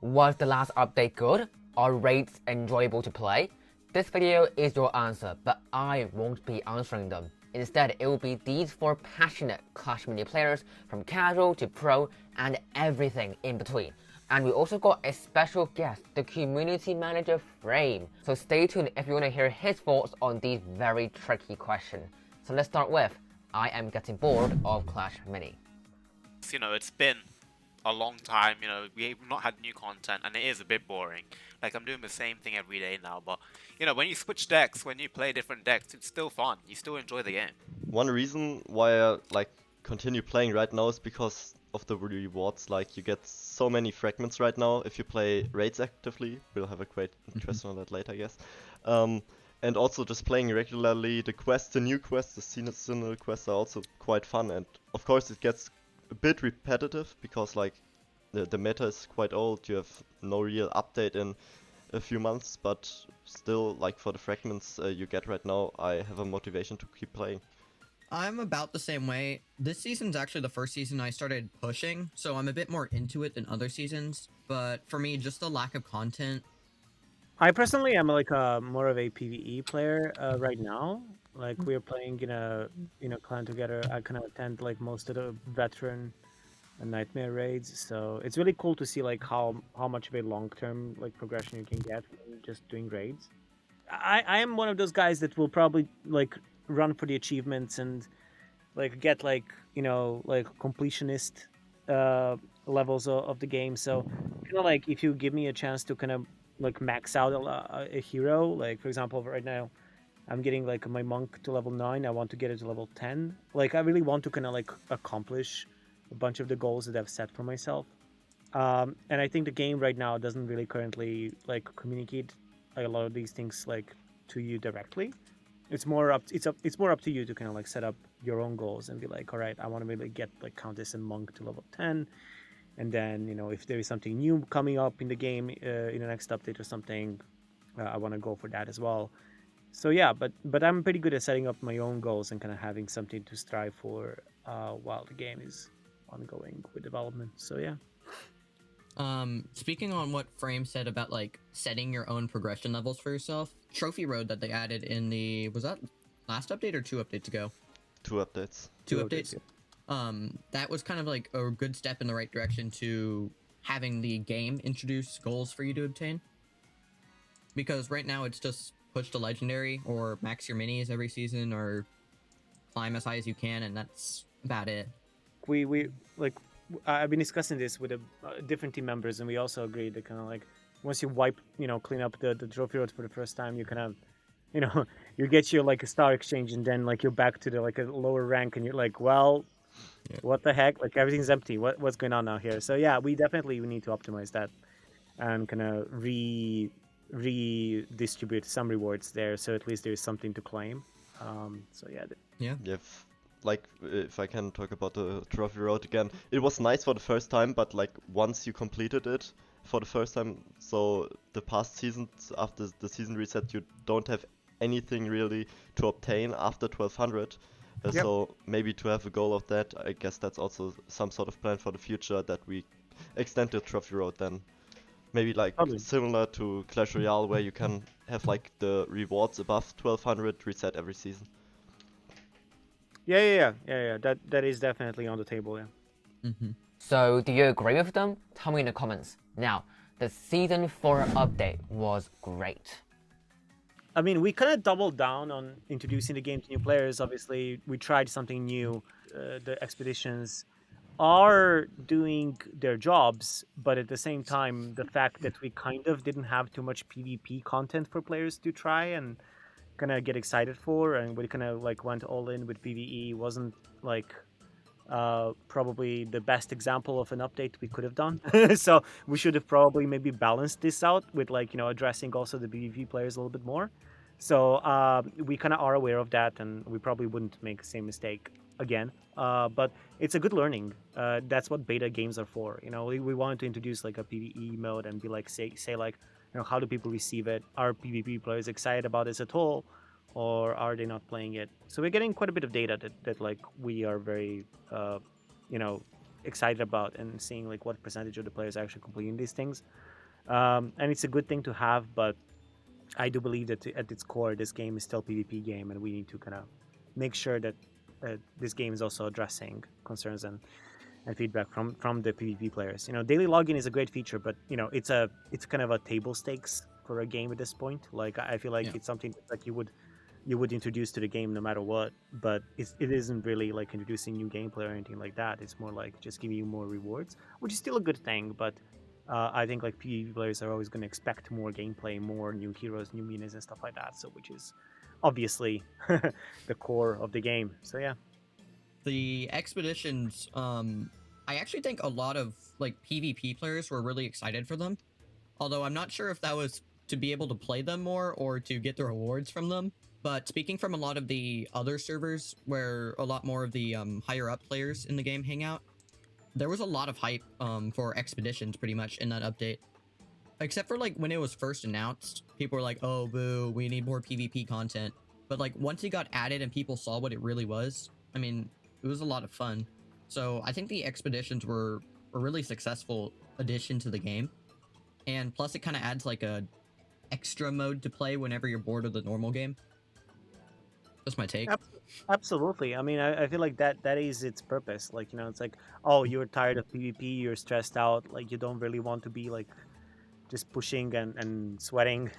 Was the last update good? Are raids enjoyable to play? This video is your answer, but I won't be answering them. Instead, it will be these 4 passionate Clash Mini players from casual to pro and everything in between. And we also got a special guest, the community manager Frame. So stay tuned if you want to hear his thoughts on these very tricky questions. So let's start with, I am getting bored of Clash Mini. It's been a long time, we've not had new content and it is a bit boring. Like, I'm doing the same thing every day now, but when you switch decks, when you play different decks, it's still fun. You still enjoy the game. One reason why I continue playing right now is because of the rewards. Like, you get so many fragments right now if you play raids actively. We'll have a great interest on that later, I guess. And also just playing regularly, the new quests, the seasonal quests are also quite fun. And of course it gets a bit repetitive because like the meta is quite old. You have no real update in a few months, but still, like, for the fragments you get right now, I have a motivation to keep playing. I'm about the same way. This season's actually the first season I started pushing, so I'm a bit more into it than other seasons. But for me, just the lack of content. I personally am like more of a PvE player right now. Like, we're playing in a clan together. I kind of attend like most of the veteran and nightmare raids, so it's really cool to see like how much of a long-term like progression you can get from just doing raids. I am one of those guys that will probably like run for the achievements and like get like like completionist levels of the game. So kind of like if you give me a chance to kind of like max out a hero, like for example right now I'm getting like my monk to level 9, I want to get it to level 10. Like, I really want to kind of like accomplish a bunch of the goals that I've set for myself. And I think the game right now doesn't really currently like communicate like a lot of these things like to you directly. It's more up to you to kind of like set up your own goals and be like, all right, I want to maybe get like Countess and Monk to level 10. And then, if there is something new coming up in the game in the next update or something, I want to go for that as well. So yeah, but I'm pretty good at setting up my own goals and kind of having something to strive for while the game is ongoing with development. So yeah. Speaking on what Frame said about like setting your own progression levels for yourself, Trophy Road that they added in was that last update or 2 updates ago? 2 updates. Two updates. Yeah. That was kind of like a good step in the right direction to having the game introduce goals for you to obtain. Because right now it's just push to legendary or max your minis every season or climb as high as you can, and that's about it. We like, I've been discussing this with different team members, and we also agreed that kind of like once you clean up the trophy road for the first time, you kind of you get your like a star exchange, and then like you're back to the like a lower rank, and you're like, well, yeah, what the heck, like everything's empty, what's going on now here? So yeah, we need to optimize that and kind of redistribute some rewards there, so at least there's something to claim. So yeah. Like, if I can talk about the trophy road again, it was nice for the first time, but like once you completed it for the first time, so the past seasons after the season reset, you don't have anything really to obtain after 1200. Yep. So maybe to have a goal of that, I guess that's also some sort of plan for the future, that we extend the trophy road then. Maybe like similar to Clash Royale, where you can have like the rewards above 1200 reset every season. Yeah. That is definitely on the table, yeah. So do you agree with them? Tell me in the comments. Now, the Season 4 update was great. I mean, we kind of doubled down on introducing the game to new players. Obviously, we tried something new. The expeditions are doing their jobs, but at the same time, the fact that we kind of didn't have too much PvP content for players to try and kind of get excited for, and we kind of like went all in with PvE wasn't like probably the best example of an update we could have done. So we should have probably maybe balanced this out with like addressing also the PvP players a little bit more. So we kind of are aware of that, and we probably wouldn't make the same mistake again. But it's a good learning. That's what beta games are for. We wanted to introduce like a PvE mode and be like say like, how do people receive it? Are PvP players excited about this at all, or are they not playing it? So we're getting quite a bit of data that like we are very excited about, and seeing like what percentage of the players are actually completing these things. And it's a good thing to have, but I do believe that at its core, this game is still a PvP game, and we need to kind of make sure that this game is also addressing concerns and feedback from the PvP players. Daily login is a great feature, but it's kind of a table stakes for a game at this point. Like I feel like Yeah. it's something that you would introduce to the game no matter what, but it isn't really like introducing new gameplay or anything like that. It's more like just giving you more rewards, which is still a good thing, but I think like PvP players are always going to expect more gameplay, more new heroes, new minis, and stuff like that. So, which is obviously the core of the game. So yeah. The expeditions, I actually think a lot of like PvP players were really excited for them. Although I'm not sure if that was to be able to play them more or to get the rewards from them. But speaking from a lot of the other servers where a lot more of the higher up players in the game hang out, there was a lot of hype for expeditions pretty much in that update. Except for like when it was first announced, people were like, oh boo, we need more PvP content. But like once it got added and people saw what it really was, I mean, it was a lot of fun. So I think the expeditions were a really successful addition to the game. And plus it kind of adds like a extra mode to play whenever you're bored of the normal game. That's my take. Absolutely. I mean, I feel like that is its purpose. Like, it's like, oh, you're tired of PvP, you're stressed out, like you don't really want to be like just pushing and sweating.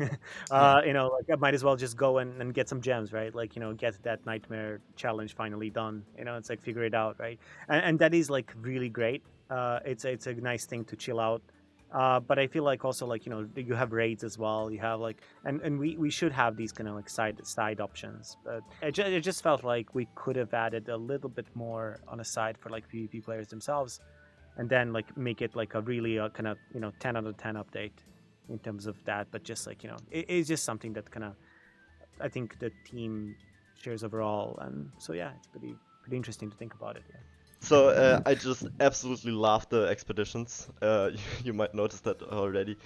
Yeah. Like I might as well just go and get some gems, right? Like, get that nightmare challenge finally done. It's like figure it out, right? And that is like really great. It's a nice thing to chill out. But I feel like also like you have raids as well. You have like and we should have these kind of like side options. But it just felt like we could have added a little bit more on a side for like PvP players themselves, and then like make it like a really kind of 10 out of 10 update in terms of that. But just like it's just something that kind of I think the team shares overall, and so yeah, it's pretty interesting to think about it. Yeah. So I just absolutely love the expeditions. You might notice that already.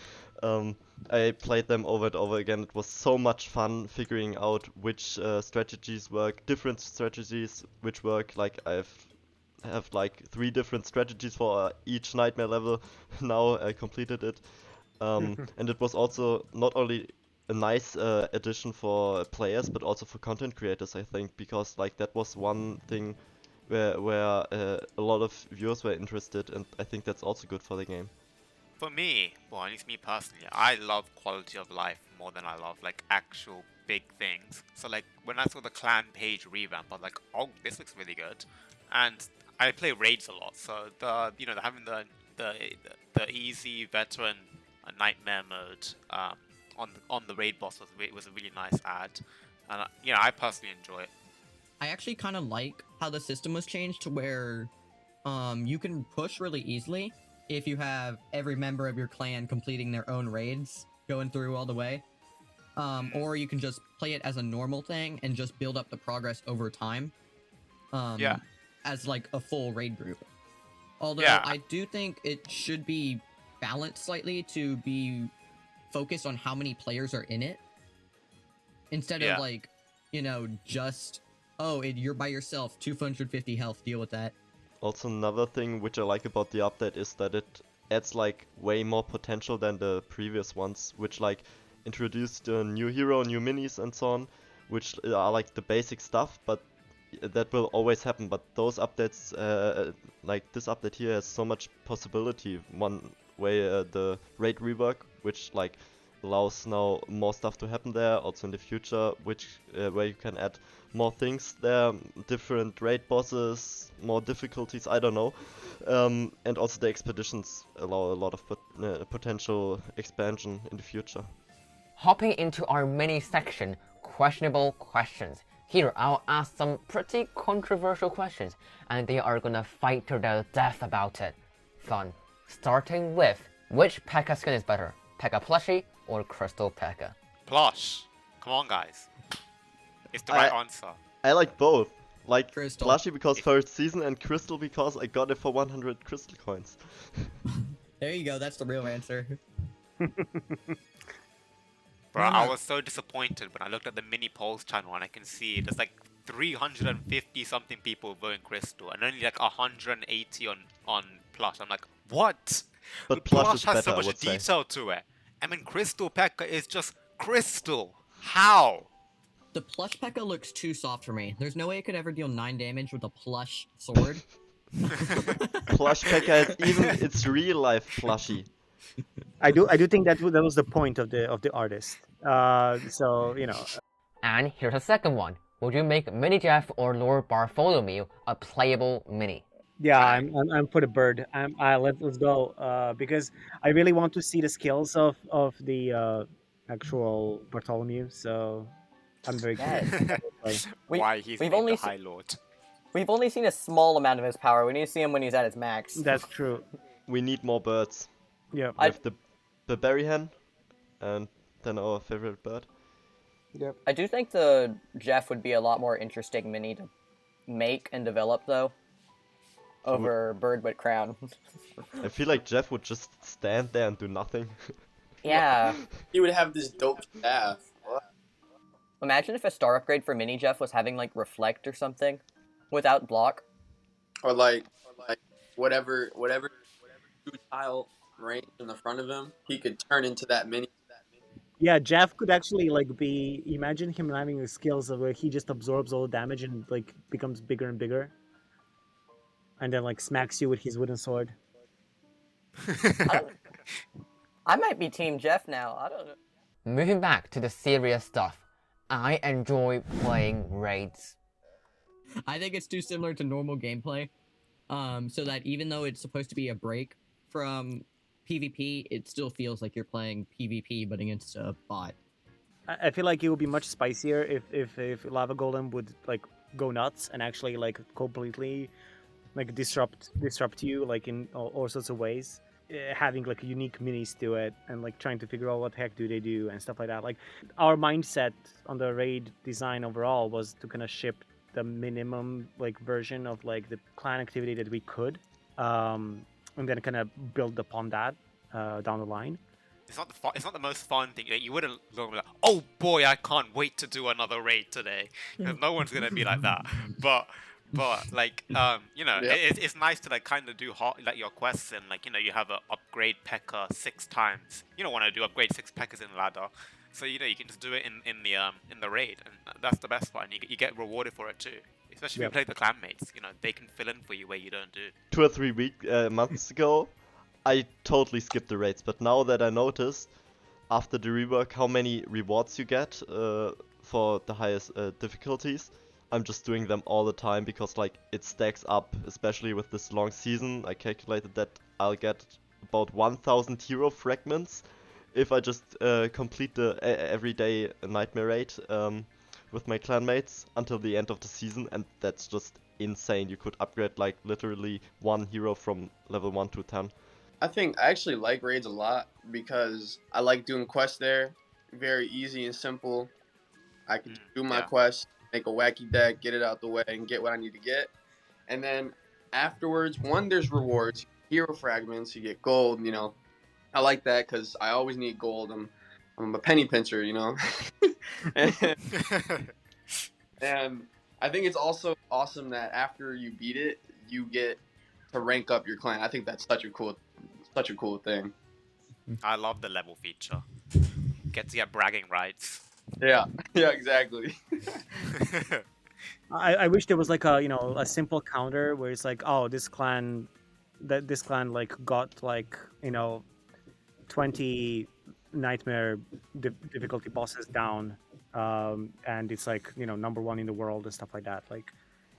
I played them over and over again. It was so much fun figuring out which strategies work, different strategies which work. Like have like 3 different strategies for each nightmare level. Now I completed it, and it was also not only a nice addition for players but also for content creators, I think, because like that was one thing where a lot of viewers were interested, and I think that's also good for the game. For me, well, at least me personally, I love quality of life more than I love like actual big things. So like when I saw the clan page revamp, I was like, oh, this looks really good. And I play raids a lot, so having the easy veteran nightmare mode on the raid boss was a really nice add, and I personally enjoy it. I actually kind of like how the system was changed to where you can push really easily if you have every member of your clan completing their own raids, going through all the way. Or you can just play it as a normal thing and just build up the progress over time. Yeah. As like a full raid group. Although Yeah. I do think it should be balanced slightly to be focused on how many players are in it. Instead Yeah. of like, just, oh, you're by yourself, 250 health, deal with that. Also, another thing which I like about the update is that it adds like way more potential than the previous ones, which like introduced a new hero, new minis and so on, which are like the basic stuff, but that will always happen. But those updates, like this update here, has so much possibility. One way, the raid rework, which like allows now more stuff to happen there, also in the future, which where you can add more things there, different raid bosses, more difficulties, I don't know. And also the expeditions allow a lot of potential expansion in the future. Hopping into our mini section, questionable questions. Here, I'll ask some pretty controversial questions, and they are gonna fight to the death about it. Fun. Starting with, which P.E.K.K.A skin is better? P.E.K.K.A Plushie or Crystal P.E.K.K.A? Plush. Come on, guys. It's the right answer. I like both. Like Crystal. Plushie because first season, and Crystal because I got it for 100 crystal coins. There you go, that's the real answer. Bro, No, no. I was so disappointed when I looked at the mini polls channel and I can see there's like 350 something people voting Crystal and only like 180 on Plush. I'm like, what? But Plush is has better, so I much would say. detail to it. I mean, Crystal P.E.K.K.A is just Crystal. How? The plush P.E.K.K.A looks too soft for me. There's no way it could ever deal 9 damage with a plush sword. Plush P.E.K.K.A is even its real life plushy. I do think that was the point of the artist. So you know. And here's a second one. Would you make Mini Jeff or Lord Bartholomew a playable mini? Yeah, I'm for the bird. Let's go. Because I really want to see the skills of the actual Bartholomew. So I'm very curious. Yes. Why he's we've named only the High Lord. We've only seen a small amount of his power. We need to see him when he's at his max. That's true. We need more birds. Yeah. We have the berry hen, and then our favorite bird. Yep. I do think the Jeff would be a lot more interesting mini to make and develop, though, over Bird with Crown. I feel like Jeff would just stand there and do nothing. Yeah. He would have this dope staff. What? Imagine if a star upgrade for Mini Jeff was having, like, Reflect or something, without block. Or like whatever tile range in the front of him, he could turn into that mini. Yeah, Jeff could actually like be. Imagine him having the skills of where he just absorbs all the damage and like becomes bigger and bigger, and then like smacks you with his wooden sword. I might be Team Jeff now. I don't know. Moving back to the serious stuff, I enjoy playing raids. I think it's too similar to normal gameplay, so that even though it's supposed to be a break from PvP, it still feels like you're playing PvP but against a bot. I feel like it would be much spicier if Lava Golem would like go nuts and actually like completely like disrupt you like in all sorts of ways, having like unique minis to it and like trying to figure out what the heck do they do and stuff like that. Like our mindset on the raid design overall was to kind of ship the minimum like version of like the clan activity that we could, and then kind of build upon that down the line. It's not the most fun thing. You wouldn't go like, oh boy, I can't wait to do another raid today. Because no one's gonna be like that. But like you know, Yeah. it's nice to like kind of do like your quests and like, you know, you have a upgrade P.E.K.K.A 6 times. You don't want to do upgrade 6 P.E.K.K.As in ladder. So you know you can just do it in the raid, and that's the best part. You get rewarded for it too. Especially if you play the clan mates, you know, they can fill in for you where you don't do. 2 or 3 months ago, I totally skipped the raids, but now that I noticed, after the rework, how many rewards you get for the highest difficulties, I'm just doing them all the time because like it stacks up, especially with this long season. I calculated that I'll get about 1,000 hero fragments if I just complete the everyday nightmare raid with my clanmates until the end of the season, and that's just insane. You could upgrade like literally one hero from level 1 to 10. I think I actually like raids a lot because I like doing quests there. Very easy and simple. I can do my quest, make a wacky deck, get it out the way, and get what I need to get. And then afterwards, there's rewards, hero fragments, you get gold, you know. I like that because I always need gold. I'm a penny pincher, you know. And I think it's also awesome that after you beat it, you get to rank up your clan. I think that's such a cool thing. I love the level feature. Get to get bragging rights. Yeah, exactly. I wish there was like a simple counter where it's like, oh, this clan like got like 20 nightmare difficulty bosses down, and it's like number 1 in the world and stuff like that. Like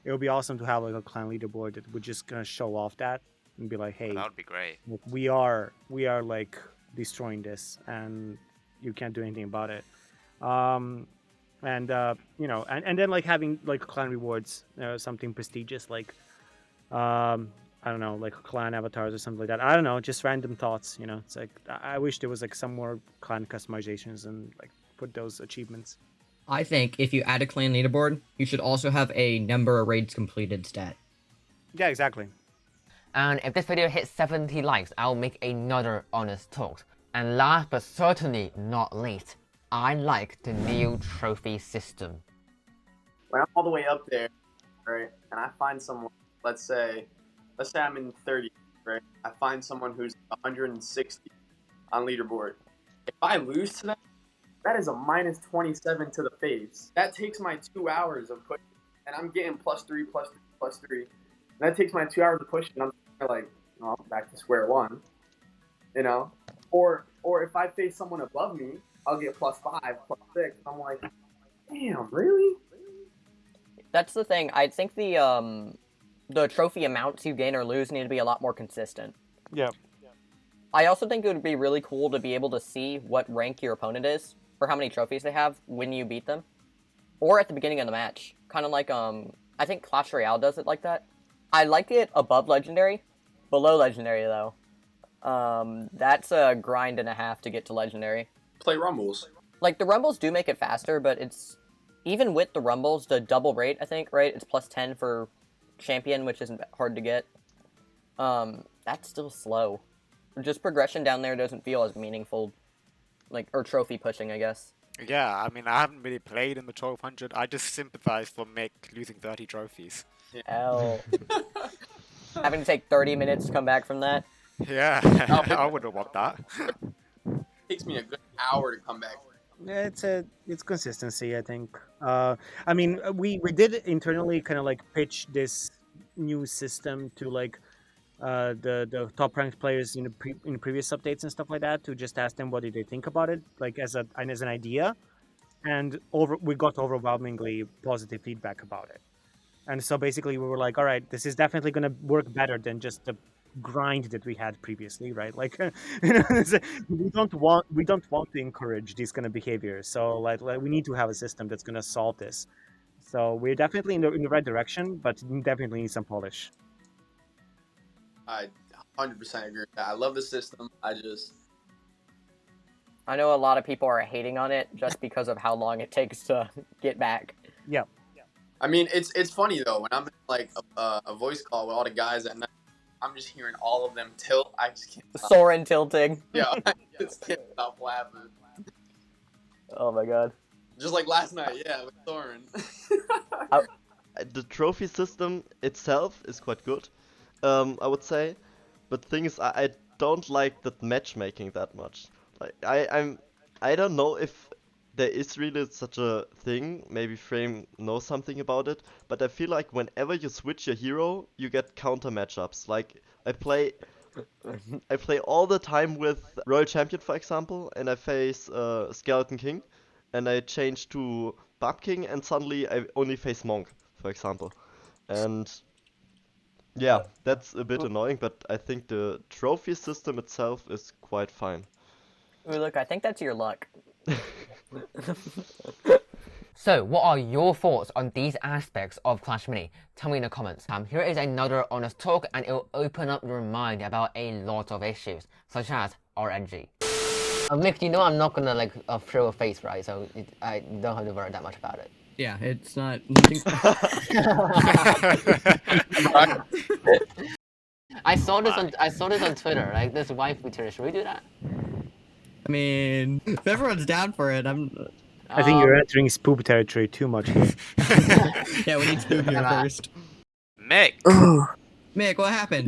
it would be awesome to have like a clan leaderboard that would just kind of show off that and be like, hey, That would be great. we are like destroying this and you can't do anything about it. And then like having like clan rewards, something prestigious like I don't know, like clan avatars or something like that. I don't know, just random thoughts. It's like I wish there was like some more clan customizations and like put those achievements. I think if you add a clan leaderboard, you should also have a number of raids completed stat. Yeah, exactly. And if this video hits 70 likes, I'll make another honest talk. And last but certainly not least, I like the new trophy system. When I'm all the way up there, right, and I find someone, let's say I'm in 30, right? I find someone who's 160 on leaderboard. If I lose to that, that is a minus 27 to the face. That takes my 2 hours of pushing, and I'm getting +3, +3, +3. And that takes my 2 hours of pushing. I'm like, oh, back to square one, you know. Or if I face someone above me, I'll get +5, +6. I'm like, damn, really? That's the thing. I think the trophy amounts you gain or lose need to be a lot more consistent. Yeah. I also think it would be really cool to be able to see what rank your opponent is, or how many trophies they have when you beat them, or at the beginning of the match. Kind of like I think Clash Royale does it like that. I like it above Legendary, below Legendary though. That's a grind and a half to get to Legendary. Play Rumbles. Like, the Rumbles do make it faster, but it's... Even with the Rumbles, the double rate, I think, right? It's +10 for Champion, which isn't hard to get. That's still slow. Just progression down there doesn't feel as meaningful. Like, or trophy pushing, I guess. Yeah, I mean, I haven't really played in the 1200. I just sympathize for Mick losing 30 trophies. Hell. Having to take 30 minutes to come back from that. Yeah, I wouldn't want that. It takes me a good hour to come back. Yeah, it's consistency, I think. I mean, we did internally kind of like pitch this new system to like the top ranked players in previous updates and stuff like that, to just ask them what did they think about it, like as an idea, and we got overwhelmingly positive feedback about it. And so basically we were like, all right, this is definitely going to work better than just the grind that we had previously, right? Like, we don't want to encourage these kind of behaviors. So like we need to have a system that's going to solve this. So we're definitely in the right direction, but definitely need some polish. I 100% agree with that. I love the system. I know a lot of people are hating on it just because of how long it takes to get back. Yeah. I mean, it's funny though, when I'm in like a voice call with all the guys at night, I'm just hearing all of them tilt. I just can't stop. Soren tilting. Yeah, I just can't stop laughing. Oh my god. Just like last night, yeah, with Soren. The trophy system itself is quite good, I would say. But the thing is, I don't like that matchmaking that much. Like I don't know if there is really such a thing. Maybe Frame knows something about it, but I feel like whenever you switch your hero, you get counter matchups. Like I play all the time with Royal Champion, for example, and I face Skeleton King, and I change to Barb King, and suddenly I only face Monk, for example. And yeah, that's a bit annoying, but I think the trophy system itself is quite fine. Ooh, look, I think that's your luck. So, what are your thoughts on these aspects of Clash Mini? Tell me in the comments. Here is another honest talk, and it will open up your mind about a lot of issues, such as RNG. Mick, you know I'm not gonna like throw a face, right? So I don't have to worry that much about it. Yeah, it's not nothing. I saw this on Twitter. Like this waifu Twitter. Should we do that? I mean, if everyone's down for it, I think you're entering spoop territory too much here. Yeah, we need Spoop here first. Mick! Mick, what happened?